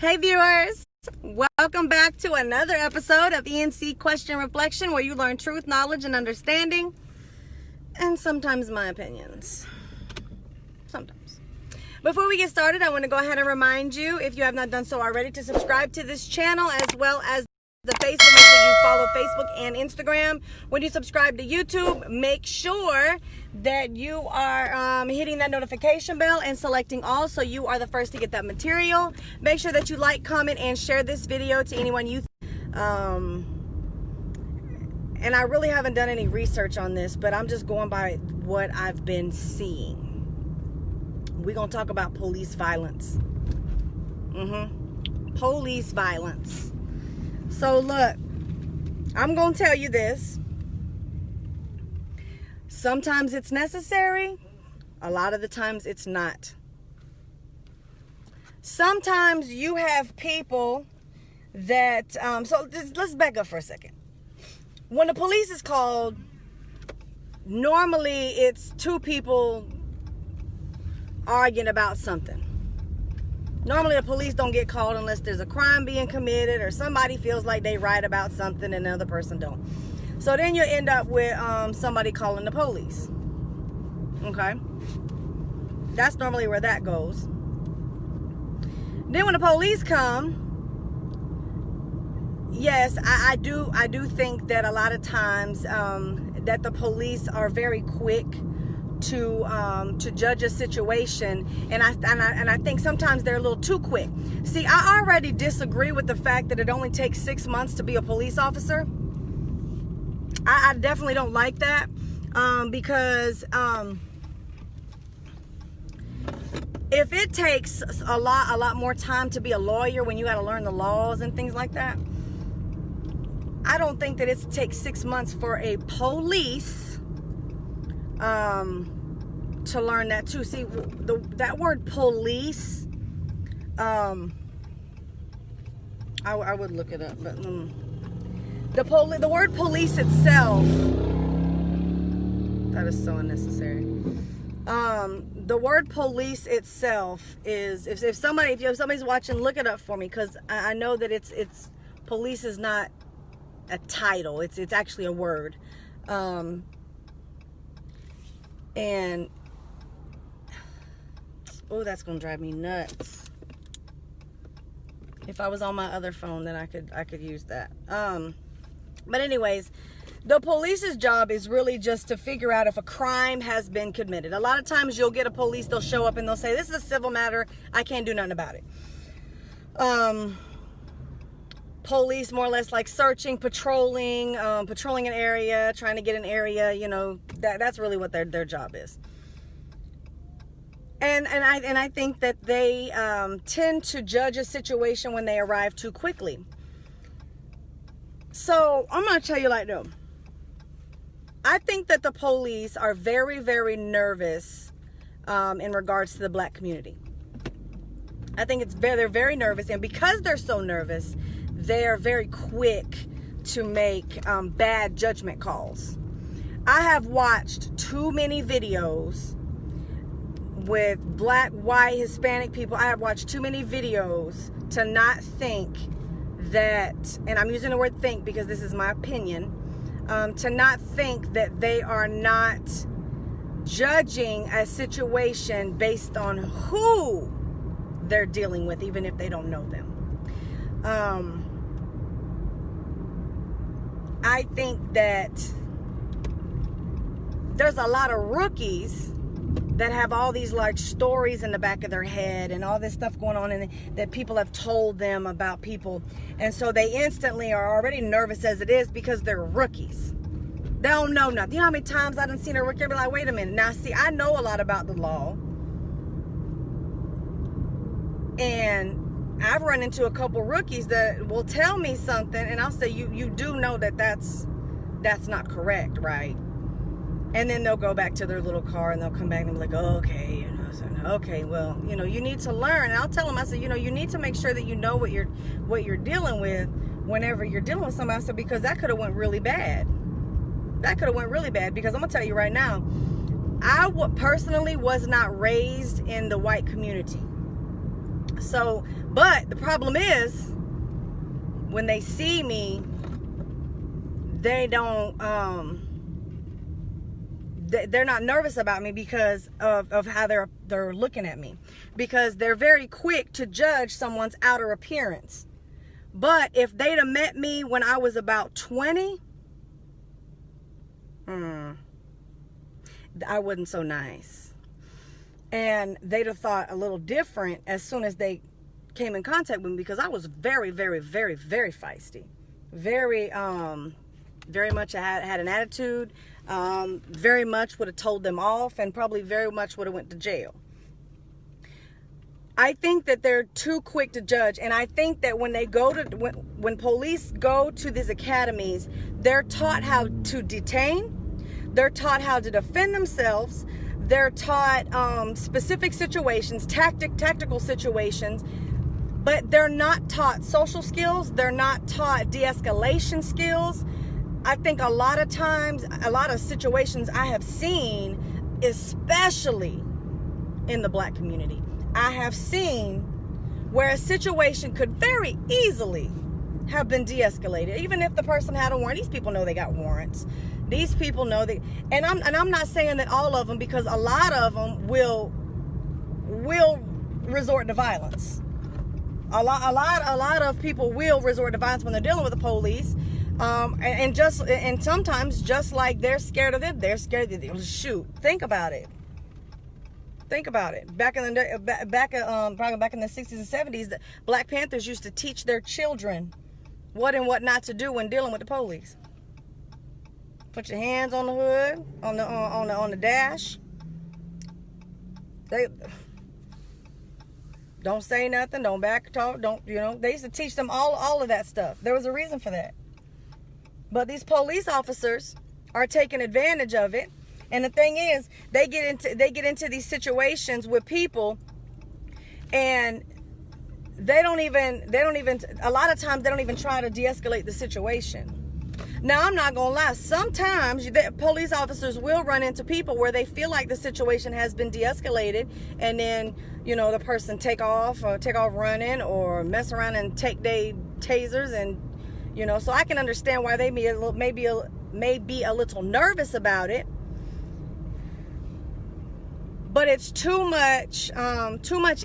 Hey viewers, welcome back to another episode of E&C Question Reflection, where you learn truth, knowledge, and understanding, and sometimes my opinions. Sometimes. Before we get started, I want to go ahead and remind you, if you have not done so already, to subscribe to this channel as well as the Facebook. Make sure you follow Facebook and Instagram. When you subscribe to YouTube, make sure that you are hitting that notification bell and selecting all, so you are the first to get that material. Make sure that you like, comment, and share this video to anyone you and I really haven't done any research on this, but I'm just going by what I've been seeing. We're gonna talk about police violence. Police violence. So look, I'm gonna tell you this. Sometimes it's necessary. A lot of the times it's not. Sometimes you have people that, so let's back up for a second. When the police is called, normally it's two people arguing about something. Normally the police don't get called unless there's a crime being committed or somebody feels like they right about something and the other person don't. So then you end up with somebody calling the police. Okay? That's normally where that goes. Then when the police come, yes, I do think that a lot of times that the police are very quick to judge a situation, and I think sometimes they're a little too quick. See, I already disagree with the fact that it only takes 6 months to be a police officer. I definitely don't like that, because if it takes a lot more time to be a lawyer when you got to learn the laws and things like that, I don't think that it takes 6 months for a police to learn that too. See, that word police, I would look it up, but the word police itself, that is so unnecessary. The word police itself is, if somebody's watching, look it up for me, because I know that it's police is not a title, it's actually a word. And oh, that's gonna drive me nuts. If I was on my other phone, then I could use that. But anyways, the police's job is really just to figure out if a crime has been committed. A lot of times you'll get a police, they'll show up and they'll say, this is a civil matter, I can't do nothing about it. Police more or less like searching, patrolling an area, trying to get an area, you know, that's really what their job is. And I think that they tend to judge a situation when they arrive too quickly. So I'm gonna tell you like this. I think that the police are very, very nervous in regards to the black community. I think they're very nervous, and because they're so nervous, they're very quick to make bad judgment calls. I have watched too many videos with black, white, Hispanic people. I have watched too many videos to not think that, and I'm using the word think because this is my opinion, to not think that they are not judging a situation based on who they're dealing with, even if they don't know them. I think that there's a lot of rookies that have all these like stories in the back of their head and all this stuff going on, and that people have told them about people, and so they instantly are already nervous as it is because they're rookies. They don't know nothing. You know how many times I done seen a rookie be like, wait a minute, now see, I know a lot about the law, and I've run into a couple rookies that will tell me something, and I'll say, you do know that that's not correct, right? And then they'll go back to their little car and they'll come back and be like, oh, okay, you know, so, okay, well, you know, you need to learn. And I'll tell them, I said, you know, you need to make sure that you know what you're dealing with whenever you're dealing with somebody. I said, because that could have went really bad. That could have went really bad, because I'm gonna tell you right now, I personally was not raised in the white community. So, but the problem is, when they see me, they don't, they're not nervous about me because of how they're looking at me, because they're very quick to judge someone's outer appearance. But if they'd have met me when I was about 20, I wasn't so nice. And they'd have thought a little different as soon as they came in contact with me, because I was very, very, very, very feisty. Very much I had an attitude. Very much would have told them off, and probably very much would have went to jail. I think that they're too quick to judge, and I think that when they go to when police go to these academies, they're taught how to detain, they're taught how to defend themselves, they're taught specific situations, tactical situations, but they're not taught social skills, they're not taught de-escalation skills. I think a lot of times, a lot of situations I have seen, especially in the black community, I have seen where a situation could very easily have been de-escalated, even if the person had a warrant. These people know they got warrants. These people know they, and I'm not saying that all of them, because a lot of them will resort to violence. A lot of people will resort to violence when they're dealing with the police. And sometimes, just like they're scared of them, they're scared of them. Shoot, think about it. Think about it. Probably back in the 60s and 70s, the Black Panthers used to teach their children what and what not to do when dealing with the police. Put your hands on the hood, on the dash. They don't say nothing. Don't back talk. Don't, They used to teach them all of that stuff. There was a reason for that. But these police officers are taking advantage of it. And the thing is, they get into these situations with people, and they don't even a lot of times they don't even try to de-escalate the situation. Now, I'm not gonna lie, sometimes the police officers will run into people where they feel like the situation has been de-escalated, and then the person take off running, or mess around and take their tasers, and so I can understand why they may be a little nervous about it. But it's too much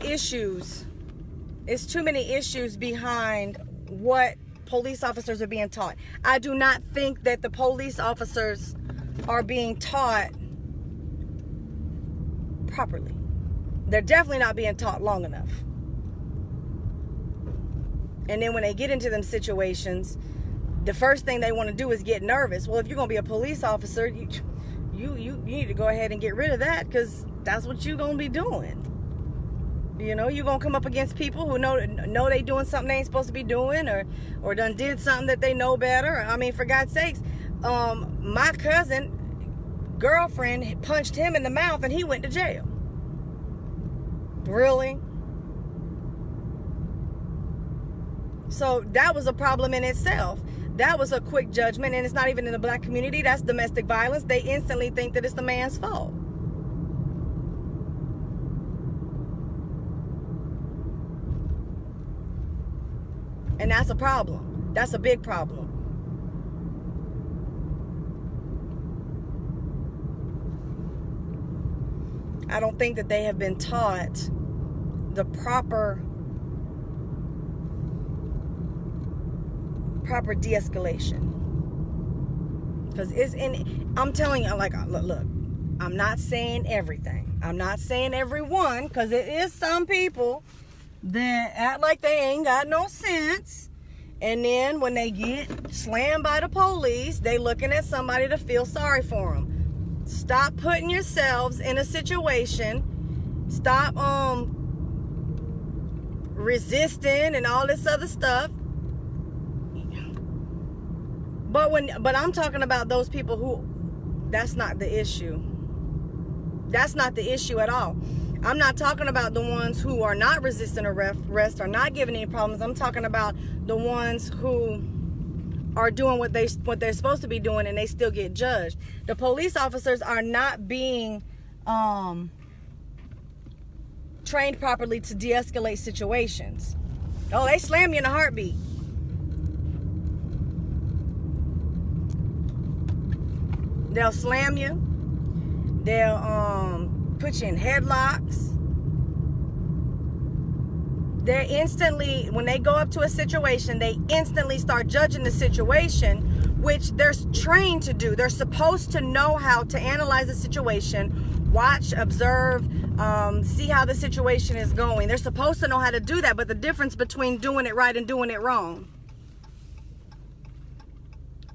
issues. It's too many issues behind what police officers are being taught. I do not think that the police officers are being taught properly. They're definitely not being taught long enough. And then when they get into them situations, the first thing they want to do is get nervous. Well, if you're going to be a police officer, you need to go ahead and get rid of that, because that's what you're going to be doing. You're going to come up against people who know they doing something they ain't supposed to be doing, or done did something that they know better. I mean, for God's sakes, my cousin girlfriend punched him in the mouth and he went to jail. Really? So that was a problem in itself. That was a quick judgment, and it's not even in the black community. That's domestic violence. They instantly think that it's the man's fault. And that's a problem. That's a big problem. I don't think that they have been taught the proper de-escalation. Because I'm telling you, like, look, I'm not saying everything. I'm not saying everyone, because it is some people that act like they ain't got no sense, and then when they get slammed by the police, they looking at somebody to feel sorry for them. Stop putting yourselves in a situation. Stop resisting and all this other stuff. But I'm talking about those people who, that's not the issue. That's not the issue at all. I'm not talking about the ones who are not resisting arrest, or not giving any problems. I'm talking about the ones who are doing what they're supposed to be doing, and they still get judged. The police officers are not being trained properly to de-escalate situations. Oh, they slam you in a heartbeat. They'll slam you. They'll put you in headlocks. They're instantly, when they go up to a situation, they instantly start judging the situation, which they're trained to do. They're supposed to know how to analyze the situation, watch, observe, see how the situation is going. They're supposed to know how to do that, but the difference between doing it right and doing it wrong.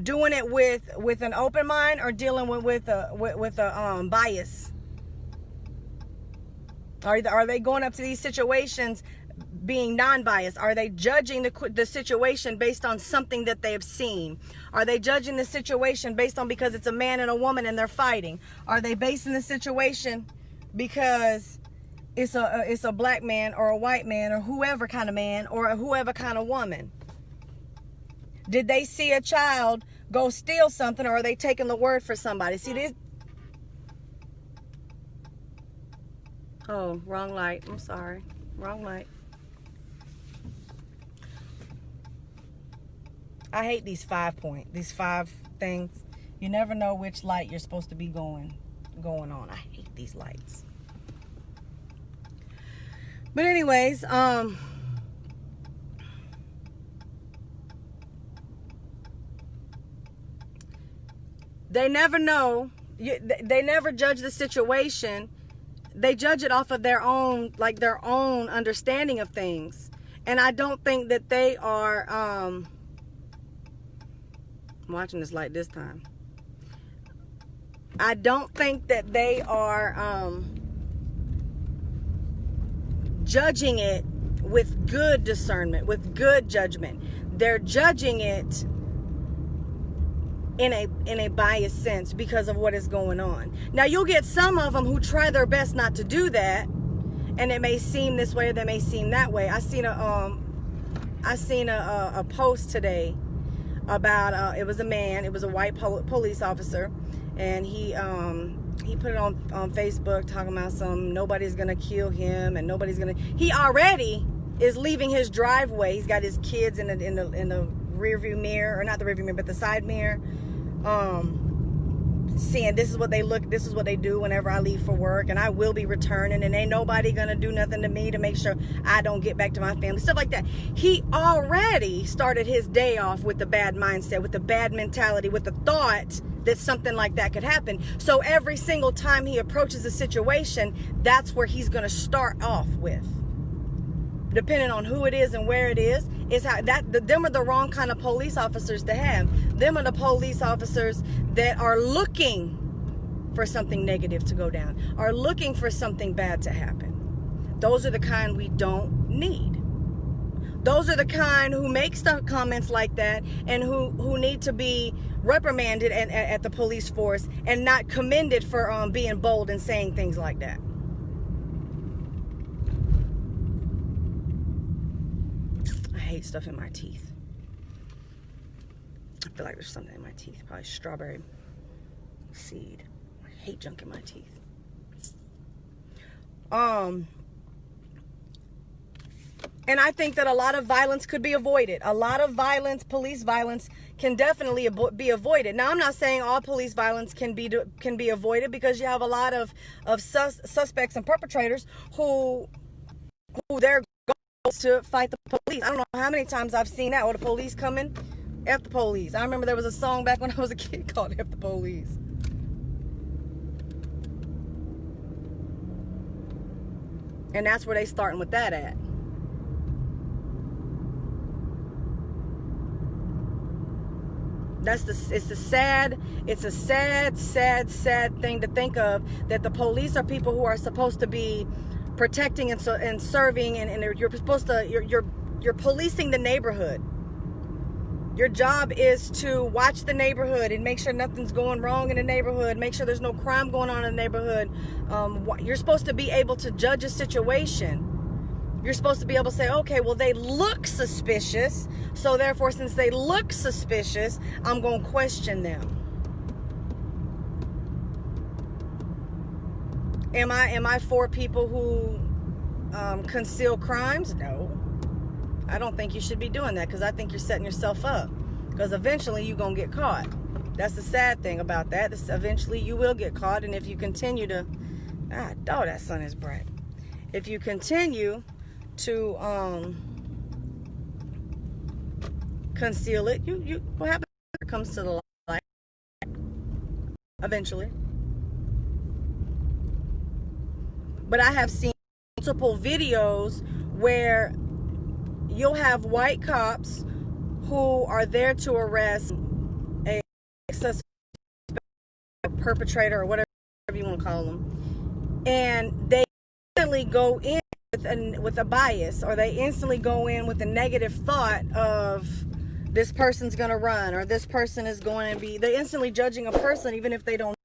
Doing it with an open mind or dealing with a bias. Are they going up to these situations being non-biased? Are they judging the situation based on something that they've seen? Are they judging the situation based on because it's a man and a woman and they're fighting? Are they basing the situation because it's a black man or a white man or whoever kind of man or whoever kind of woman? Did they see a child go steal something, or are they taking the word for somebody? See this? Oh, wrong light. I'm sorry. Wrong light. I hate these 5 things. You never know which light you're supposed to be going on. I hate these lights. But anyways, they never know. They never judge the situation. They judge it off of their own understanding of things. And I don't think that they are, I'm watching this light this time. I don't think that they are judging it with good discernment, with good judgment. They're judging it in a biased sense because of what is going on. Now you'll get some of them who try their best not to do that, and it may seem this way or they may seem that way. I seen a post today about it was a man, it was a white police officer, and he put it on Facebook talking about nobody's gonna kill him and he already is leaving his driveway. He's got his kids in the rear view mirror, or not the rear view mirror but the side mirror, seeing this is what they do whenever I leave for work, and I will be returning, and ain't nobody gonna do nothing to me to make sure I don't get back to my family, stuff like that. He already started his day off with the bad mindset, with the bad mentality, with the thought that something like that could happen. So every single time he approaches a situation, that's where he's gonna start off with. Depending on who it is and where it is them are the wrong kind of police officers to have. Them are the police officers that are looking for something negative to go down, are looking for something bad to happen. Those are the kind we don't need. Those are the kind who make comments like that and who need to be reprimanded at the police force and not commended for being bold and saying things like that. I hate stuff in my teeth. I feel like there's something in my teeth. Probably strawberry seed. I hate junk in my teeth. And I think that a lot of violence could be avoided. A lot of violence, police violence, can definitely be avoided. Now, I'm not saying all police violence can be avoided, because you have a lot of suspects and perpetrators who their goal is to fight the police. I don't know how many times I've seen that. Or the police coming, F the police. I remember there was a song back when I was a kid called F the Police. And that's where they starting with that at. It's a sad thing to think of, that the police are people who are supposed to be protecting and serving, and you're policing the neighborhood. Your job is to watch the neighborhood and make sure nothing's going wrong in the neighborhood, make sure there's no crime going on in the neighborhood. You're supposed to be able to judge a situation. You're supposed to be able to say, okay, well, they look suspicious, so therefore, since they look suspicious, I'm going to question them. Am I for people who conceal crimes? No. I don't think you should be doing that, because I think you're setting yourself up, because eventually you're going to get caught. That's the sad thing about that. Eventually you will get caught, and if you continue to... oh, that sun is bright. If you continue to conceal it, you what happens when it comes to the light? Eventually. But I have seen multiple videos where you'll have white cops who are there to arrest a perpetrator, or whatever you want to call them, and they instantly go in with a bias, or they instantly go in with a negative thought of this person's going to run, or this person is going to be... they're instantly judging a person even if they don't